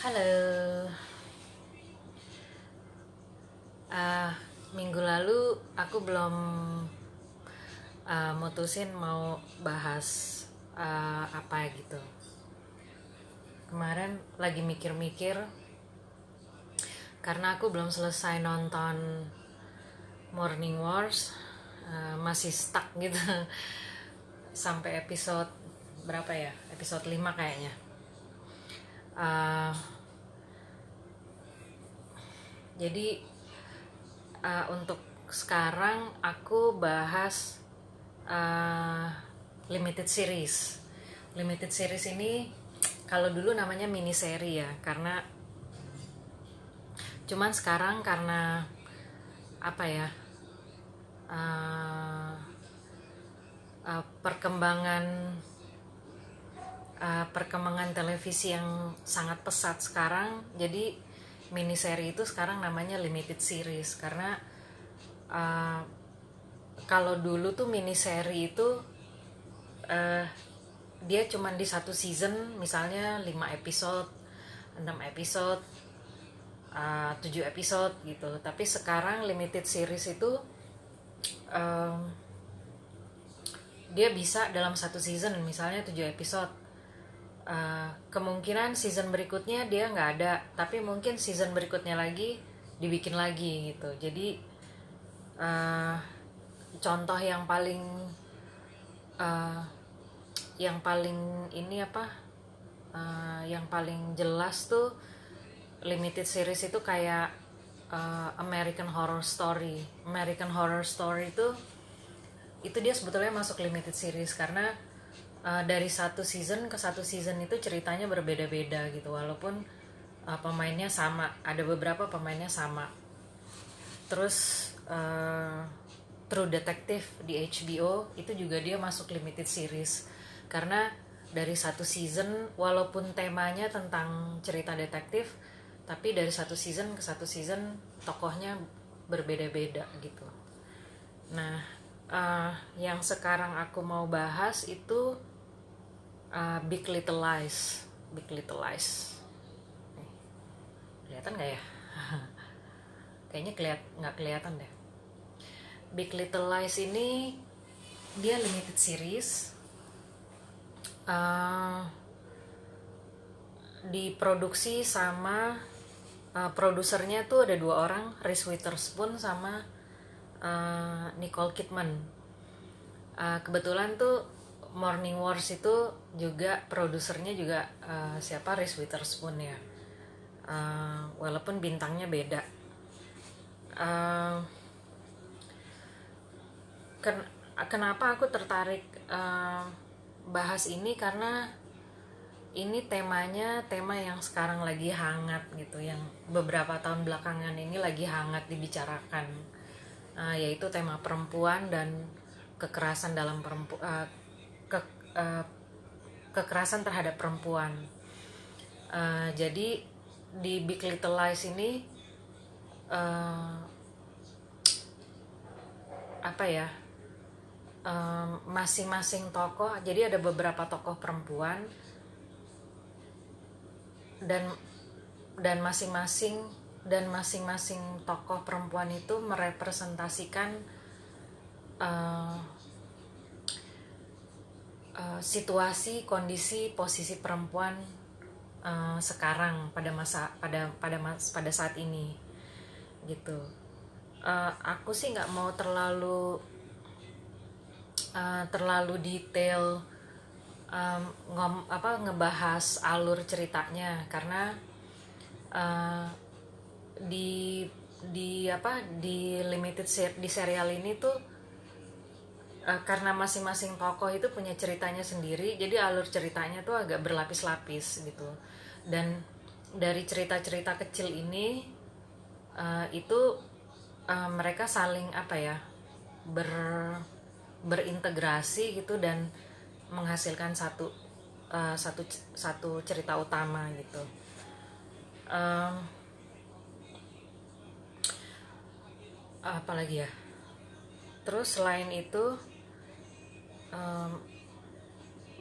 Halo, Ah, minggu lalu aku belum mutusin mau bahas apa gitu. Kemarin lagi mikir-mikir karena aku belum selesai nonton Morning Wars, masih stuck gitu sampai episode berapa ya? Episode 5 kayaknya. Ah, jadi untuk sekarang aku bahas uh, limited series. Limited series ini kalau dulu namanya mini seri ya, karena cuman sekarang karena apa ya, uh, perkembangan perkembangan televisi yang sangat pesat sekarang, jadi mini seri itu sekarang namanya limited series karena uh, kalau dulu tuh mini seri itu uh, dia cuma di satu season, misalnya 5 episode, 6 episode, 7 episode gitu. Tapi sekarang limited series itu um, dia bisa dalam satu season misalnya 7 episode. Kemungkinan season berikutnya dia nggak ada, tapi mungkin season berikutnya lagi dibikin lagi gitu. Jadi uh, contoh uh, yang paling ini apa, yang paling jelas tuh limited series itu kayak American Horror Story. American Horror Story itu dia sebetulnya masuk limited series karena dari satu season ke satu season itu ceritanya berbeda-beda gitu, walaupun pemainnya sama, ada beberapa pemainnya sama. Terus True Detective di HBO itu juga dia masuk limited series karena dari satu season, walaupun temanya tentang cerita detektif, tapi dari satu season ke satu season tokohnya berbeda-beda gitu. Nah, yang sekarang aku mau bahas itu Big Little Lies. Big Little Lies. Kelihatan nggak ya? Kayaknya nggak kelihatan deh. Big Little Lies ini dia limited series. Uh, Diproduksi sama produsernya tuh ada dua orang, Reese Witherspoon sama Nicole Kidman. Kebetulan tuh Morning Wars itu juga produsernya juga siapa, Reese Witherspoon ya. Walaupun bintangnya beda. Uh, Kenapa aku tertarik bahas ini, karena ini tema yang sekarang lagi hangat gitu, yang beberapa tahun belakangan ini lagi hangat dibicarakan, yaitu tema perempuan dan kekerasan dalam ke, uh, kekerasan terhadap perempuan. Jadi di Big Little Lies ini uh, apa ya, masing-masing tokoh, jadi ada beberapa tokoh perempuan dan masing-masing tokoh perempuan itu merepresentasikan uh, situasi, kondisi, posisi perempuan sekarang pada saat ini gitu. Aku sih nggak mau terlalu detail ngebahas alur ceritanya, karena uh, di di serial ini tuh karena masing-masing tokoh itu punya ceritanya sendiri, jadi alur ceritanya tuh agak berlapis-lapis gitu. Dan dari cerita-cerita kecil ini itu mereka saling apa ya, berintegrasi gitu dan menghasilkan satu cerita utama gitu. Apalagi ya, terus selain itu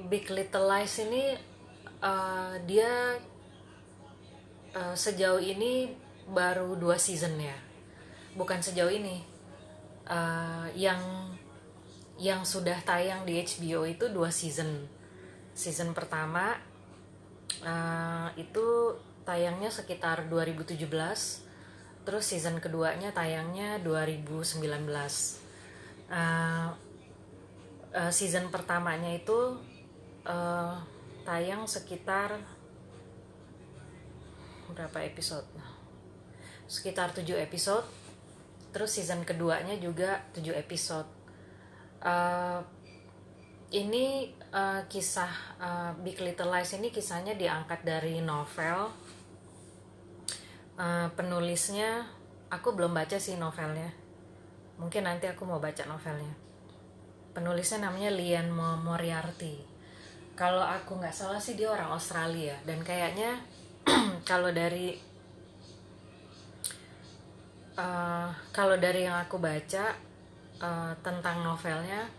Big Little Lies ini dia sejauh ini baru 2 season ya, bukan sejauh ini. Yang sudah tayang di HBO itu 2 season. Season pertama itu tayangnya sekitar 2017, terus season keduanya tayangnya 2019. Season pertamanya itu tayang sekitar berapa episode? Sekitar 7 episode. Terus season keduanya juga 7 episode. Ini kisah Big Little Lies ini kisahnya diangkat dari novel. Penulisnya aku belum baca sih novelnya. Mungkin nanti aku mau baca novelnya. Penulisnya namanya Liane Moriarty. Kalau aku nggak salah sih dia orang Australia, dan kayaknya kalau dari yang aku baca tentang novelnya,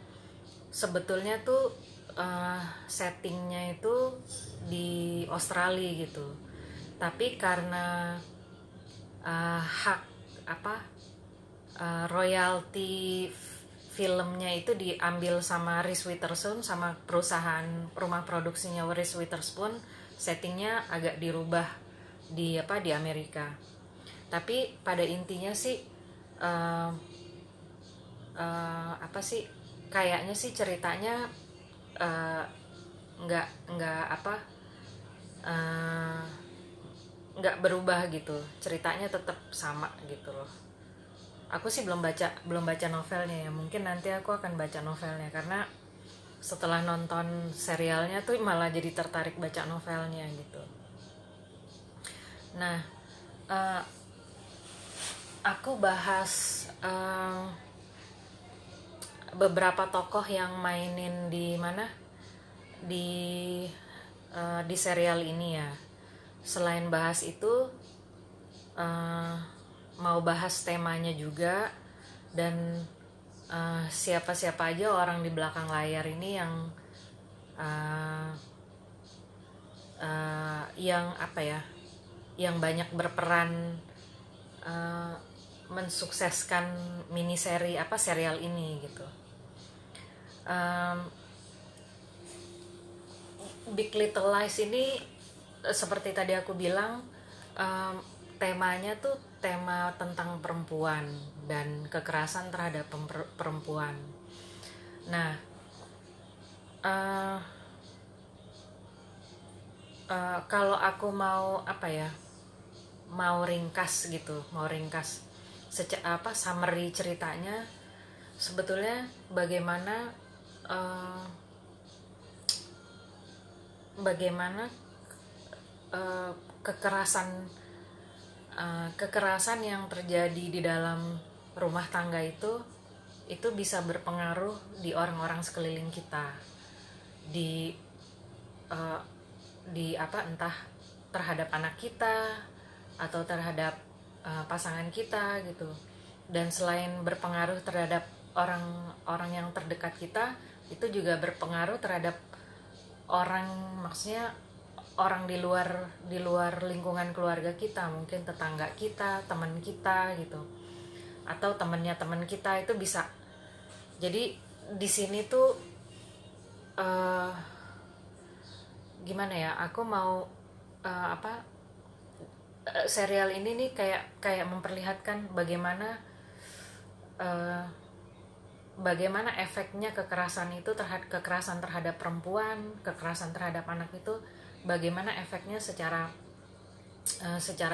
sebetulnya tuh settingnya itu di Australia gitu. Tapi karena hak royalti filmnya itu diambil sama Reese Witherspoon, sama perusahaan rumah produksinya Reese Witherspoon, settingnya agak dirubah di Amerika. Tapi pada intinya sih kayaknya sih ceritanya nggak berubah gitu, ceritanya tetap sama gitu loh. Aku sih belum baca novelnya ya, mungkin nanti aku akan baca novelnya, karena setelah nonton serialnya tuh malah jadi tertarik baca novelnya gitu. Nah, aku bahas beberapa tokoh yang mainin di mana di serial ini ya. Selain bahas itu, mau bahas temanya juga, dan siapa-siapa aja orang di belakang layar ini yang banyak berperan mensukseskan miniseri serial ini gitu. Big Little Lies ini seperti tadi aku bilang, temanya tuh tema tentang perempuan dan kekerasan terhadap perempuan. Nah, kalau aku mau ringkas summary ceritanya, sebetulnya bagaimana kekerasan yang terjadi di dalam rumah tangga itu bisa berpengaruh di orang-orang sekeliling kita, entah terhadap anak kita atau terhadap pasangan kita gitu. Dan selain berpengaruh terhadap orang yang terdekat kita, itu juga berpengaruh terhadap maksudnya orang di luar lingkungan keluarga kita, mungkin tetangga kita, teman kita gitu, atau temannya teman kita itu bisa. Jadi di sini tuh gimana ya, aku mau serial ini nih kayak memperlihatkan bagaimana efeknya kekerasan terhadap perempuan, kekerasan terhadap anak itu, bagaimana efeknya secara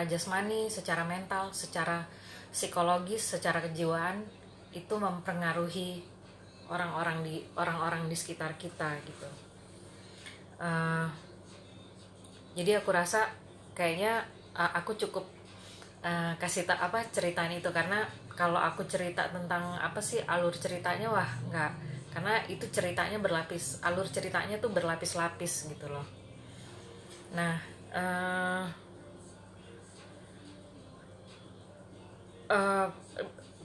jasmani, secara mental, secara psikologis, secara kejiwaan, itu mempengaruhi orang-orang di sekitar kita gitu. Jadi aku rasa kayaknya aku cukup kasih ceritain itu, karena kalau aku cerita tentang alur ceritanya, nggak, karena itu ceritanya berlapis, alur ceritanya tuh berlapis-lapis gitu loh. Nah,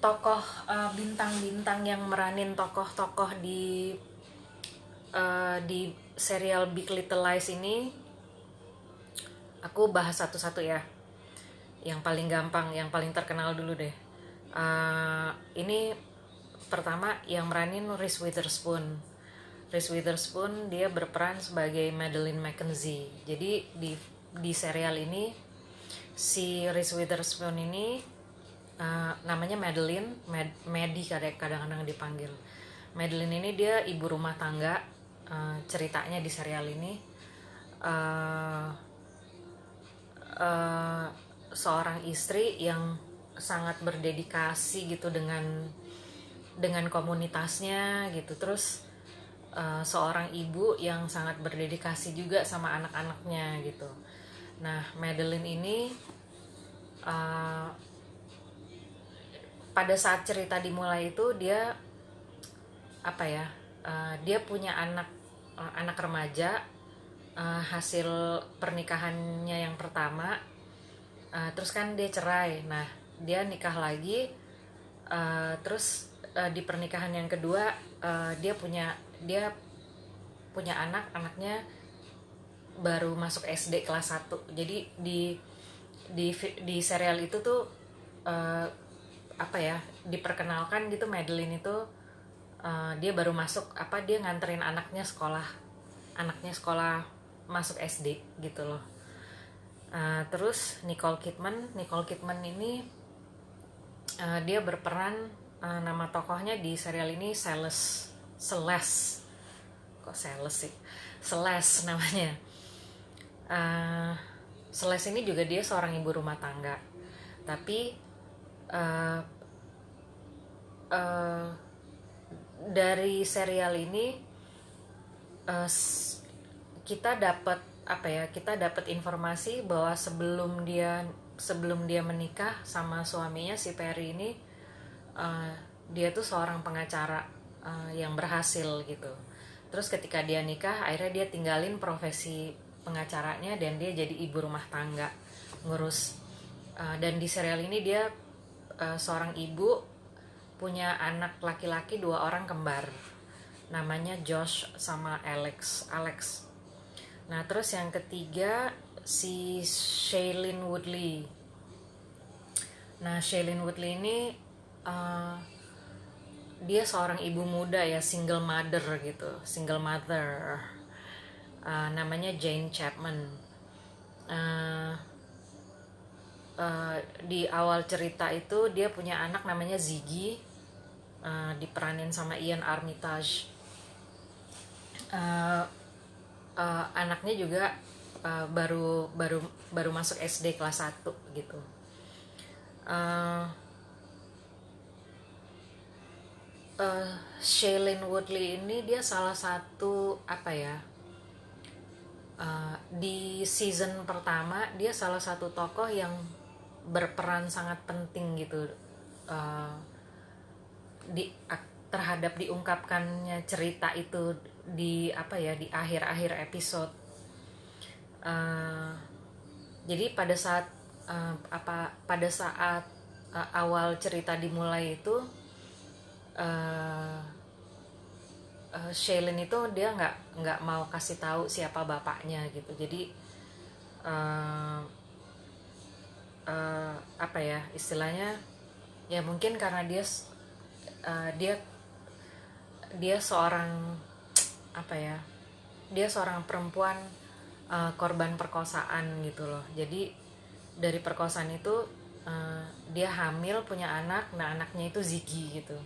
tokoh bintang-bintang yang meranin tokoh-tokoh di serial Big Little Lies ini, aku bahas satu-satu ya. Yang paling gampang, yang paling terkenal dulu deh. Ini pertama yang meranin Reese Witherspoon. Reese Witherspoon dia berperan sebagai Madeleine McKenzie. Jadi di serial ini si Reese Witherspoon ini namanya Madeline, Maddie kadang-kadang dipanggil. Madeline ini dia ibu rumah tangga. Ceritanya di serial ini seorang istri yang sangat berdedikasi gitu dengan komunitasnya gitu. Terus seorang ibu yang sangat berdedikasi juga sama anak-anaknya gitu. Nah, Madeline ini pada saat cerita dimulai itu dia dia punya anak remaja hasil pernikahannya yang pertama. Terus kan dia cerai. Nah, dia nikah lagi. Terus di pernikahan yang kedua dia punya anaknya baru masuk SD kelas 1. Jadi di serial itu tuh diperkenalkan gitu Madeline itu dia baru masuk dia nganterin anaknya sekolah masuk SD gitu loh. Terus Nicole Kidman ini dia berperan nama tokohnya di serial ini Celeste namanya. Celeste ini juga dia seorang ibu rumah tangga, tapi dari serial ini kita dapat informasi bahwa sebelum dia menikah sama suaminya si Perry ini dia tuh seorang pengacara yang berhasil gitu. Terus ketika dia nikah akhirnya dia tinggalin profesi pengacaranya dan dia jadi ibu rumah tangga ngurus. Dan di serial ini dia seorang ibu punya anak laki-laki 2 orang kembar, namanya Josh sama Alex. Nah, terus yang ketiga si Shailene Woodley. Nah, Shailene Woodley ini dia seorang ibu muda ya, single mother. Namanya Jane Chapman. Di awal cerita itu dia punya anak namanya Ziggy, diperanin sama Ian Armitage. Anaknya juga baru masuk SD kelas 1 gitu. Shailene Woodley ini dia salah satu di season pertama dia salah satu tokoh yang berperan sangat penting gitu terhadap diungkapkannya cerita itu di akhir-akhir episode. Jadi pada saat awal cerita dimulai itu Shailene itu dia nggak mau kasih tahu siapa bapaknya gitu. Jadi istilahnya ya mungkin karena dia seorang dia seorang perempuan korban perkosaan gitu loh. Jadi dari perkosaan itu dia hamil punya anak. Nah, anaknya itu Ziggy gitu.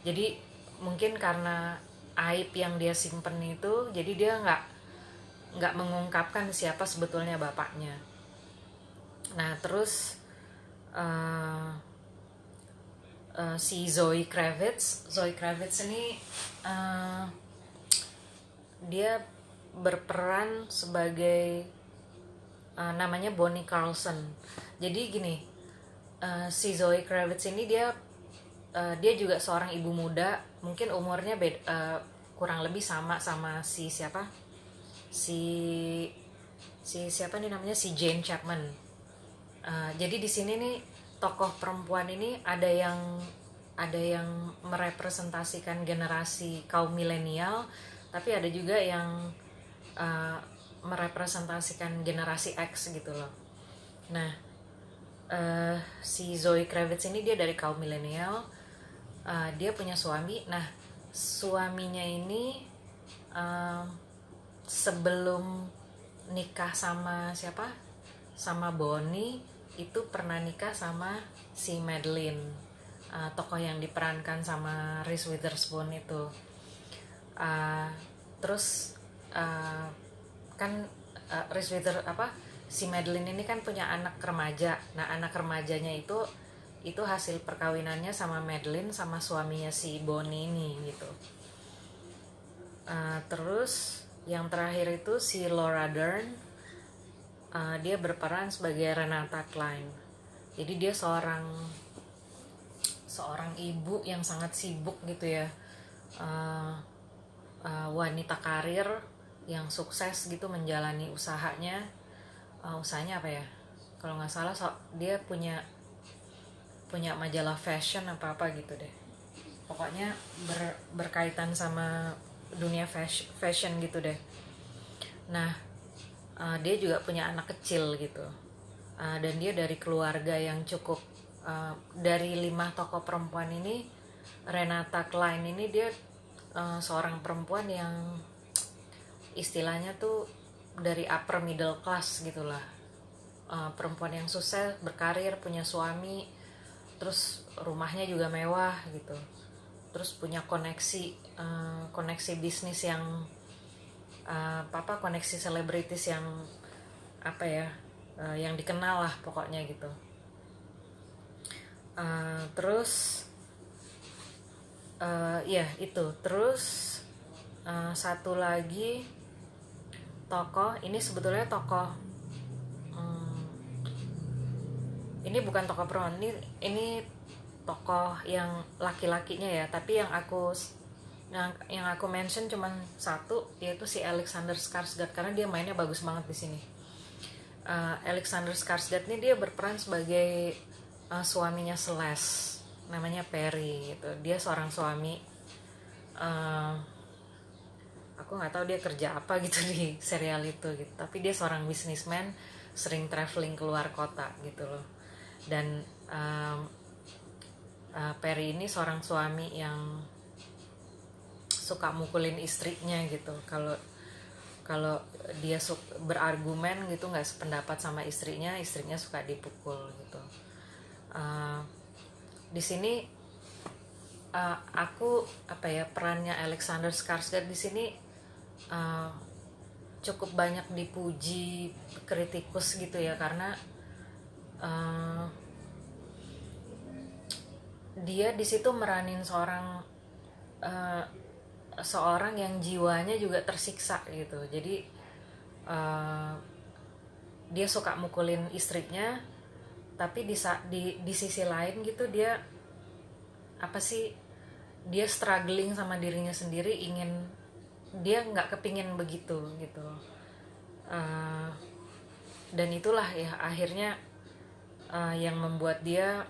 Jadi mungkin karena aib yang dia simpen itu, jadi dia nggak mengungkapkan siapa sebetulnya bapaknya. Nah, terus si Zoe Kravitz ini dia berperan sebagai namanya Bonnie Carlson. Jadi gini, si Zoe Kravitz ini dia juga seorang ibu muda, mungkin umurnya kurang lebih sama si siapa nih namanya, si Jane Chapman. Jadi di sini nih tokoh perempuan ini ada yang merepresentasikan generasi kaum milenial, tapi ada juga yang merepresentasikan generasi X gitu loh. Nah, Si Zoe Kravitz ini dia dari kaum milenial. Dia punya suami. Nah, suaminya ini eh, sebelum nikah sama siapa? Sama Bonnie, itu pernah nikah sama si Madeline, tokoh yang diperankan sama Reese Witherspoon itu. Uh, terus kan Reese Wither apa si Madeline ini kan punya anak remaja. Nah, anak remajanya itu hasil perkawinannya sama Madeline sama suaminya si Bonnie ini gitu. Terus yang terakhir itu si Laura Dern. Dia berperan sebagai Renata Klein. Jadi dia seorang ibu yang sangat sibuk gitu ya, wanita karir yang sukses gitu menjalani usahanya. Usahanya apa ya, kalau nggak salah dia punya majalah fashion apa gitu deh, pokoknya berkaitan sama dunia fashion gitu deh. Nah, dia juga punya anak kecil gitu, dan dia dari keluarga yang cukup, dari 5 tokoh perempuan ini, Renata Klein ini dia seorang perempuan yang istilahnya tuh dari upper middle class gitulah, perempuan yang sukses berkarir, punya suami, terus rumahnya juga mewah gitu, terus punya koneksi bisnis yang koneksi selebritis yang apa ya, yang dikenal lah pokoknya gitu. Terus ya itu. Terus satu lagi tokoh ini sebetulnya tokoh, ini bukan tokoh perempuan, ini tokoh yang laki-lakinya ya, tapi yang aku mention cuman satu, yaitu si Alexander Skarsgård, karena dia mainnya bagus banget di sini. Alexander Skarsgård ini dia berperan sebagai suaminya Celeste, namanya Perry gitu. Dia seorang suami, aku nggak tahu dia kerja apa gitu di serial itu gitu, tapi dia seorang businessman, sering traveling keluar kota gitu loh. Dan Perry ini seorang suami yang suka mukulin istrinya gitu. Kalau dia berargumen gitu, nggak sependapat sama istrinya suka dipukul gitu. Di sini aku perannya Alexander Skarsgård di sini cukup banyak dipuji kritikus gitu ya, karena dia di situ meranin seorang yang jiwanya juga tersiksa gitu. Jadi dia suka mukulin istrinya, tapi di sisi lain gitu dia dia struggling sama dirinya sendiri, dia nggak kepingin begitu gitu. Dan itulah ya akhirnya yang membuat dia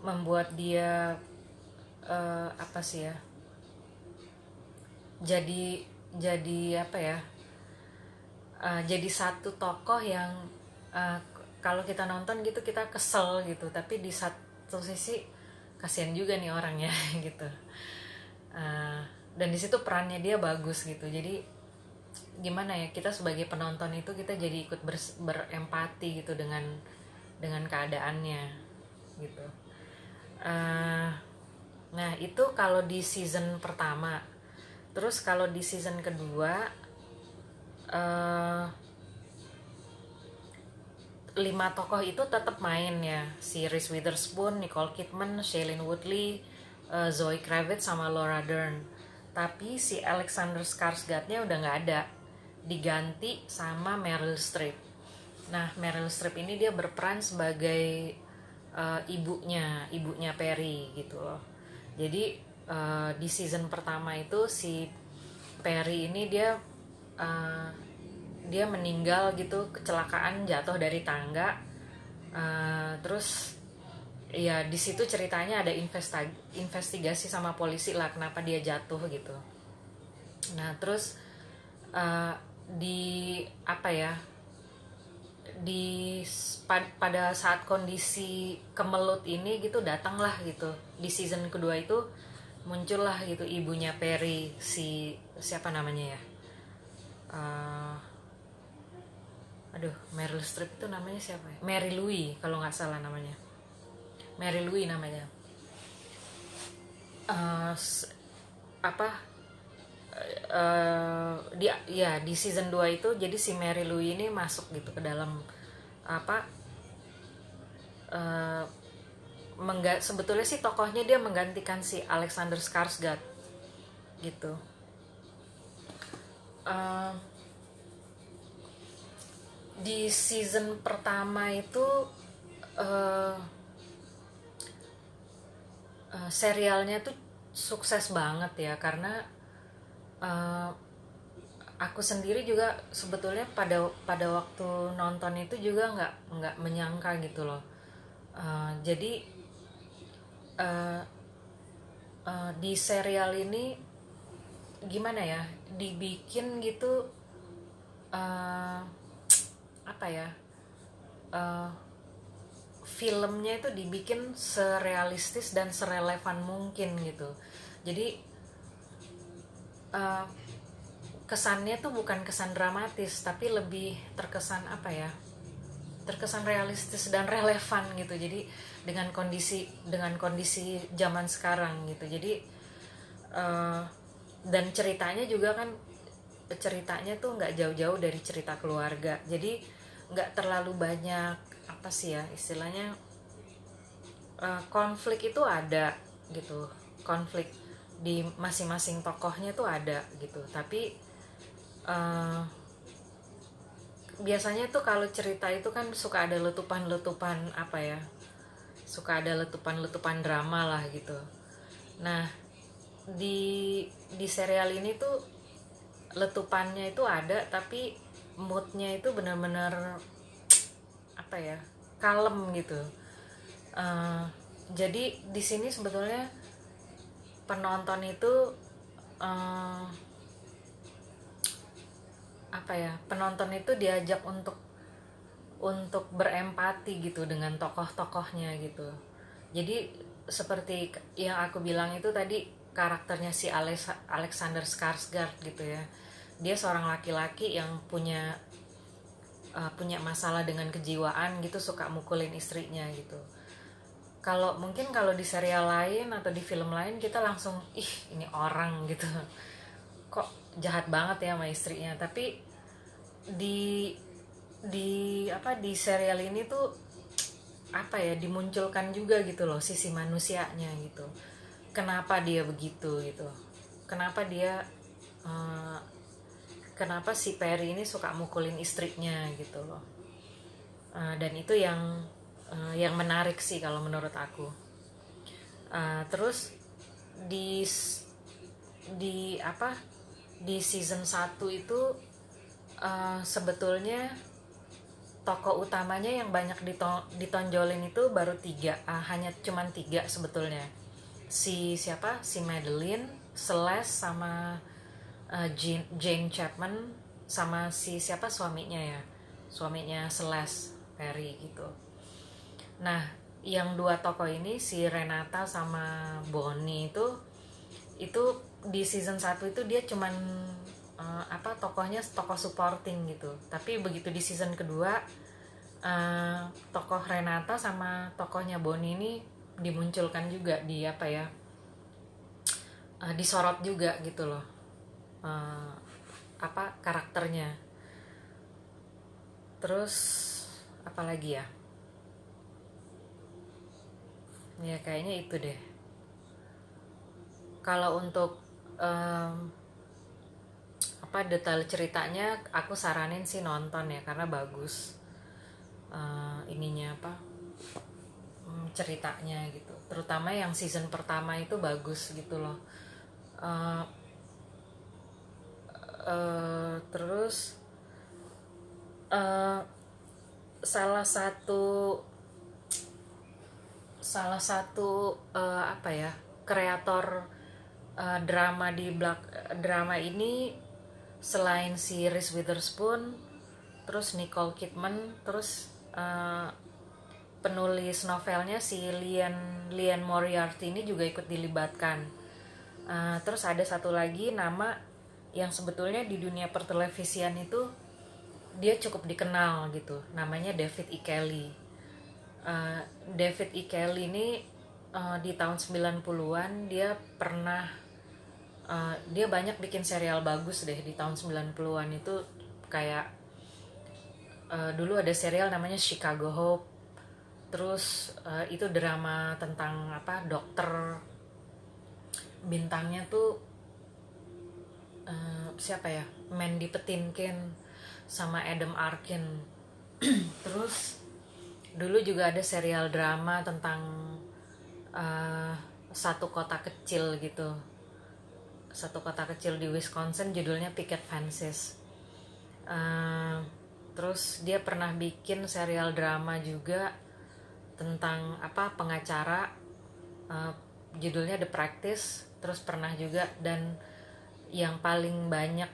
membuat dia jadi satu tokoh yang kalau kita nonton gitu kita kesel gitu, tapi di satu sisi kasihan juga nih orangnya gitu. Dan di situ perannya dia bagus gitu. Jadi gimana ya, kita sebagai penonton itu kita jadi ikut berempati gitu dengan keadaannya gitu. Nah itu kalau di season pertama. Terus kalau di season kedua, 5 tokoh itu tetap main ya, si Reese Witherspoon, Nicole Kidman, Shailene Woodley, Zoe Kravitz sama Laura Dern. Tapi si Alexander Skarsgårdnya udah nggak ada, diganti sama Meryl Streep. Nah, Meryl Streep ini dia berperan sebagai ibunya Perry gitu loh. Jadi di season pertama itu si Perry ini dia meninggal gitu, kecelakaan, jatuh dari tangga. Terus ya di situ ceritanya ada investigasi sama polisi lah kenapa dia jatuh gitu. Nah terus eh, di apa ya, pada saat kondisi kemelut ini gitu datanglah gitu di season kedua itu, muncullah gitu ibunya Perry, si siapa namanya ya, Eh, aduh, Meryl Streep itu namanya siapa ya, Mary Louise kalau nggak salah namanya, Mary Louise namanya. Eh, apa di season 2 itu jadi si Mary Louise ini masuk gitu ke dalam apa, eh, sebetulnya sih tokohnya dia menggantikan si Alexander Skarsgård gitu. Eh, di season pertama itu eh, serialnya tuh sukses banget ya, karena eh, aku sendiri juga sebetulnya pada waktu nonton itu juga nggak menyangka gitu loh. Jadi eh, di serial ini gimana ya, dibikin gitu, eh, apa ya, eh, filmnya itu dibikin serealistis dan serelevan mungkin gitu. Jadi eh, kesannya tuh bukan kesan dramatis tapi lebih terkesan apa ya, terkesan realistis dan relevan gitu. Jadi dengan kondisi zaman sekarang gitu. Jadi eh, dan ceritanya tuh nggak jauh-jauh dari cerita keluarga, jadi nggak terlalu banyak apa sih ya istilahnya, konflik itu ada gitu, konflik di masing-masing tokohnya tuh ada gitu, tapi eh, biasanya tuh kalau cerita itu kan suka ada letupan-letupan apa ya, suka ada letupan-letupan drama lah gitu. Nah, di serial ini tuh letupannya itu ada tapi moodnya itu benar-benar apa ya, kalem gitu. Eh, jadi di sini sebetulnya penonton itu eh, apa ya, penonton itu diajak untuk berempati gitu dengan tokoh-tokohnya gitu. Jadi seperti yang aku bilang itu tadi, karakternya si Alexander Skarsgård gitu ya. Dia seorang laki-laki yang punya masalah dengan kejiwaan gitu, suka mukulin istrinya gitu. Kalau di serial lain atau di film lain kita langsung ih ini orang gitu. Kok jahat banget ya sama istrinya. Tapi di di serial ini tuh apa ya, dimunculkan juga gitu loh sisi manusianya gitu. Kenapa dia begitu gitu? Kenapa dia eh, kenapa si Perry ini suka mukulin istrinya gitu loh. Dan itu yang menarik sih kalau menurut aku. Terus di di apa di season 1 itu sebetulnya tokoh utamanya yang banyak ditonjolin itu baru tiga, hanya cuman tiga sebetulnya. Si Madeline, Celeste, sama Jane Chapman, sama si siapa suaminya ya, suaminya Celeste, Perry gitu. Nah, yang dua tokoh ini si Renata sama Bonnie itu di season 1 itu dia cuman tokohnya tokoh supporting gitu. Tapi begitu di season kedua, tokoh Renata sama tokohnya Bonnie ini dimunculkan juga, di apa ya, disorot juga gitu loh, uh, karakternya. Terus apalagi ya, ya kayaknya itu deh. Kalau untuk detail ceritanya aku saranin sih nonton ya, karena bagus ininya ceritanya gitu, terutama yang season pertama itu bagus gitu loh. uh, Terus uh, salah satu apa ya, kreator drama ini selain si Reese Witherspoon, terus Nicole Kidman, terus penulis novelnya si Liane Moriarty ini juga ikut dilibatkan. Terus ada satu lagi nama yang sebetulnya di dunia pertelevisian itu dia cukup dikenal gitu, namanya David E. Kelley. David E. Kelley ini di tahun 90-an dia banyak bikin serial bagus deh di tahun 90-an itu, kayak dulu ada serial namanya Chicago Hope. Terus itu drama tentang dokter, bintangnya tuh siapa ya, Mandy Patinkin sama Adam Arkin. Terus dulu juga ada serial drama tentang satu kota kecil gitu, satu kota kecil di Wisconsin, judulnya Picket Fences. Terus dia pernah bikin serial drama juga tentang pengacara, judulnya The Practice. Terus pernah juga, dan yang paling banyak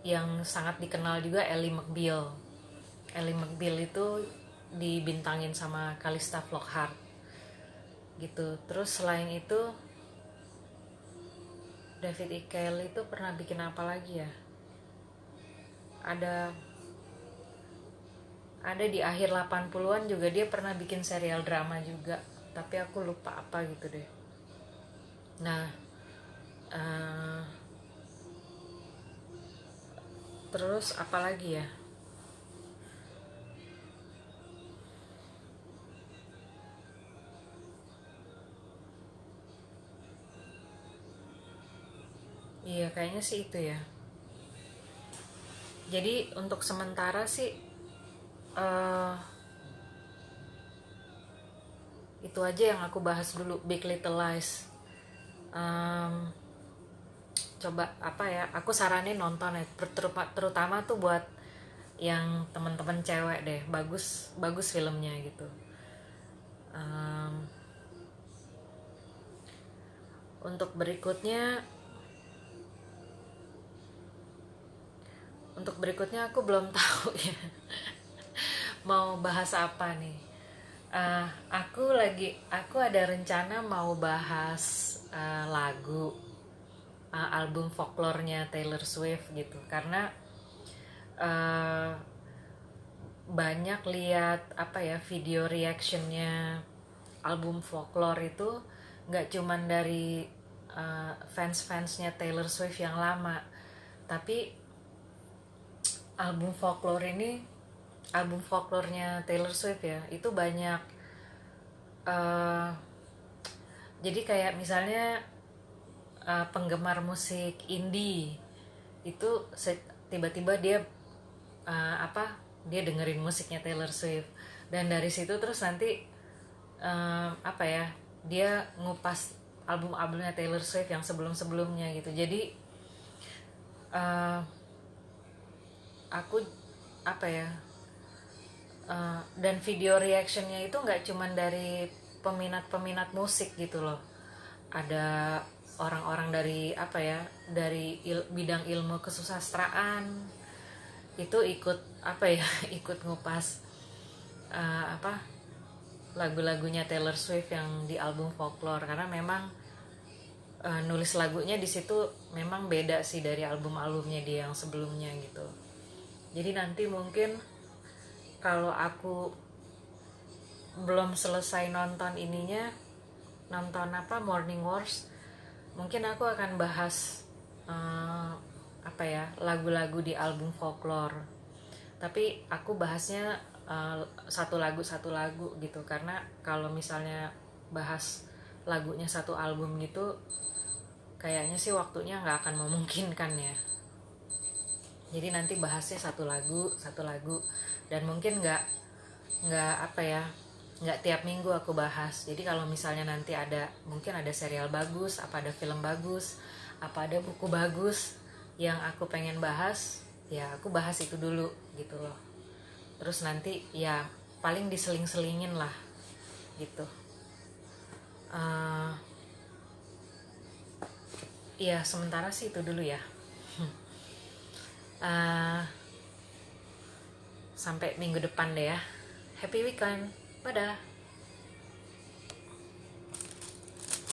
yang sangat dikenal juga Ally McBeal. Ally McBeal itu dibintangin sama Calista Flockhart gitu. Terus selain itu David E. Kelley itu pernah bikin apa lagi ya? Ada di akhir 80-an juga dia pernah bikin serial drama juga, tapi aku lupa apa gitu deh. Nah, terus apa lagi ya? Iya, kayaknya sih itu ya. Jadi untuk sementara sih itu aja yang aku bahas dulu, Big Little Lies. Coba aku saranin nonton ya, terutama tuh buat yang teman-teman cewek deh, bagus filmnya gitu. Untuk berikutnya aku belum tahu ya mau bahas apa nih. Aku ada rencana mau bahas lagu, album folklore-nya Taylor Swift gitu, karena banyak lihat video reactionnya album folklore itu, nggak cuman dari fans-fansnya Taylor Swift yang lama, tapi album folklore-nya Taylor Swift ya, itu banyak jadi kayak misalnya penggemar musik indie itu tiba-tiba dia dia dengerin musiknya Taylor Swift, dan dari situ terus nanti dia ngupas album-albumnya Taylor Swift yang sebelum-sebelumnya gitu. Jadi aku dan video reactionnya itu nggak cuman dari peminat musik gitu loh, ada orang-orang dari bidang ilmu kesusastraan itu ikut ikut ngupas lagu-lagunya Taylor Swift yang di album folklore, karena memang nulis lagunya di situ memang beda sih dari album-albumnya dia yang sebelumnya gitu. Jadi nanti mungkin kalau aku belum selesai nonton Morning Wars, mungkin aku akan bahas lagu-lagu di album folklore. Tapi aku bahasnya satu lagu gitu, karena kalau misalnya bahas lagunya satu album gitu, kayaknya sih waktunya nggak akan memungkinkan ya. Jadi nanti bahasnya satu lagu, dan mungkin nggak tiap minggu aku bahas. Jadi kalau misalnya nanti mungkin ada serial bagus, ada film bagus, ada buku bagus yang aku pengen bahas, ya aku bahas itu dulu gitu loh. Terus nanti ya paling diseling-selingin lah gitu. Ya sementara sih itu dulu ya. Eh, sampai minggu depan deh ya. Happy weekend. Dadah.